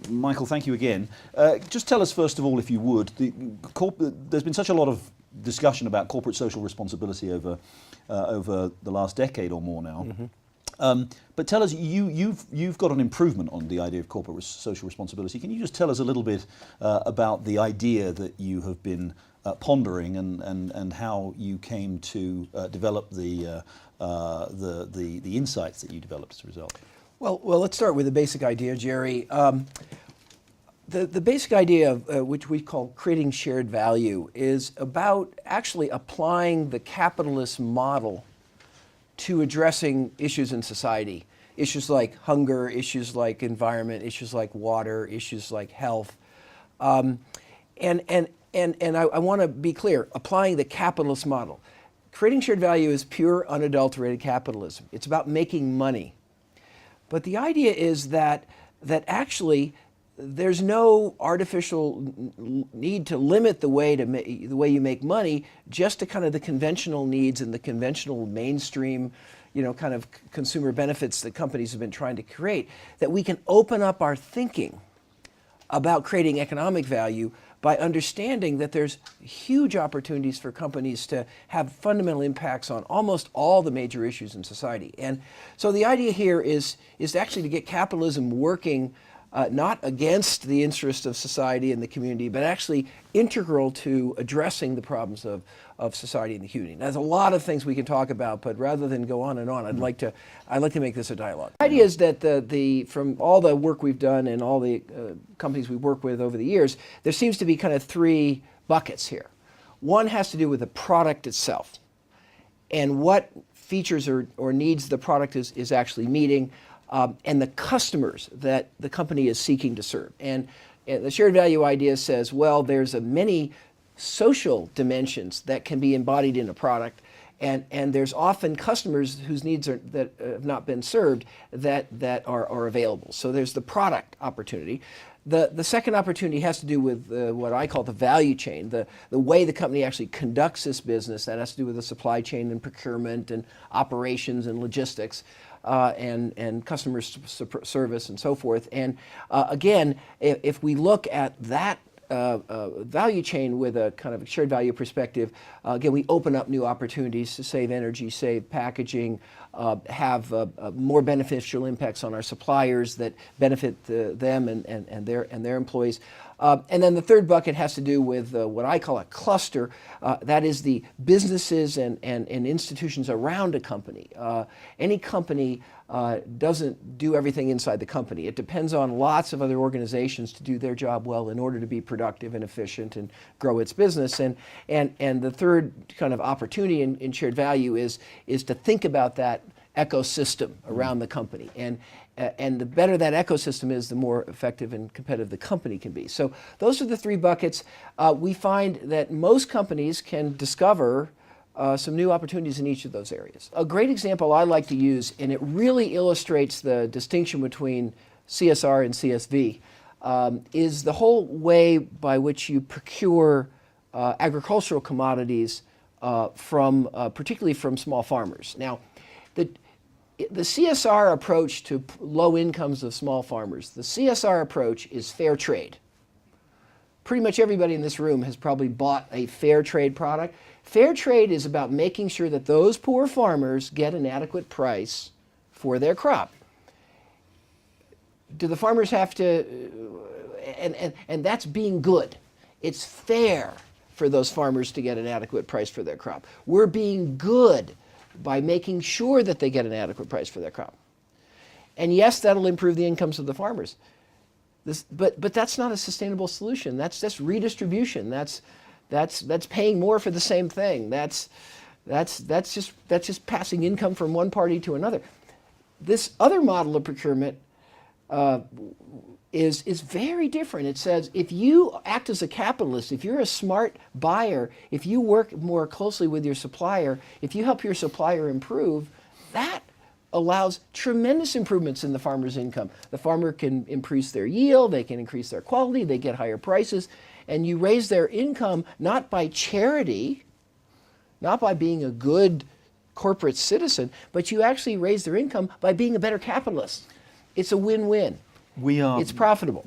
Michael, thank you again. Just tell us, first of all, if you would, there's been such a lot of discussion about corporate social responsibility over the last decade or more now. Mm-hmm. But tell us, you've got an improvement on the idea of corporate social responsibility. Can you just tell us a little bit about the idea that you have been pondering and how you came to develop the insights that you developed as a result? Well, let's start with the basic idea, Jerry. The basic idea of which we call creating shared value is about actually applying the capitalist model to addressing issues in society. Issues like hunger, issues like environment, issues like water, issues like health. And I want to be clear, applying the capitalist model. Creating shared value is pure, unadulterated capitalism. It's about making money. But the idea is that actually there's no artificial need to limit the way you make money just to kind of the conventional needs and the conventional mainstream, kind of consumer benefits that companies have been trying to create. That we can open up our thinking about creating economic value by understanding that there's huge opportunities for companies to have fundamental impacts on almost all the major issues in society. And so the idea here is actually to get capitalism working not against the interest of society and the community, but actually integral to addressing the problems of society and the community. Now, there's a lot of things we can talk about, but rather than go on and on, I'd like to make this a dialogue. The idea is that from all the work we've done and all the companies we've worked with over the years, there seems to be kind of three buckets here. One has to do with the product itself and what features or needs the product is actually meeting. And the customers that the company is seeking to serve. And the shared value idea says, well, there's many social dimensions that can be embodied in a product, and there's often customers whose needs that have not been served that are available. So there's the product opportunity. The second opportunity has to do with what I call the value chain, the way the company actually conducts this business. That has to do with the supply chain and procurement and operations and logistics. And customer service and so forth. And again, if we look at that value chain with a kind of shared value perspective, again, we open up new opportunities to save energy, save packaging, have more beneficial impacts on our suppliers that benefit them and their employees. And then the third bucket has to do with what I call a cluster. That is the businesses and institutions around a company. Any company doesn't do everything inside the company. It depends on lots of other organizations to do their job well in order to be productive and efficient and grow its business. And the third kind of opportunity in shared value is to think about that ecosystem around the company. And the better that ecosystem is, the more effective and competitive the company can be. So those are the three buckets. We find that most companies can discover some new opportunities in each of those areas. A great example I like to use, and it really illustrates the distinction between CSR and CSV, is the whole way by which you procure agricultural commodities particularly from small farmers. Now, the CSR approach to low incomes of small farmers, the CSR approach is fair trade. Pretty much everybody in this room has probably bought a fair trade product. Fair trade is about making sure that those poor farmers get an adequate price for their crop. Do the farmers have to, and that's being good. It's fair for those farmers to get an adequate price for their crop. We're being good by making sure that they get an adequate price for their crop. And yes, that'll improve the incomes of the farmers. But that's not a sustainable solution. That's just redistribution. That's paying more for the same thing. That's just passing income from one party to another. This other model of procurement is very different. It says if you act as a capitalist, if you're a smart buyer, if you work more closely with your supplier, if you help your supplier improve, that allows tremendous improvements in the farmer's income. The farmer can increase their yield, they can increase their quality, they get higher prices, and you raise their income not by charity, not by being a good corporate citizen, but you actually raise their income by being a better capitalist. It's a win-win. We are. It's profitable.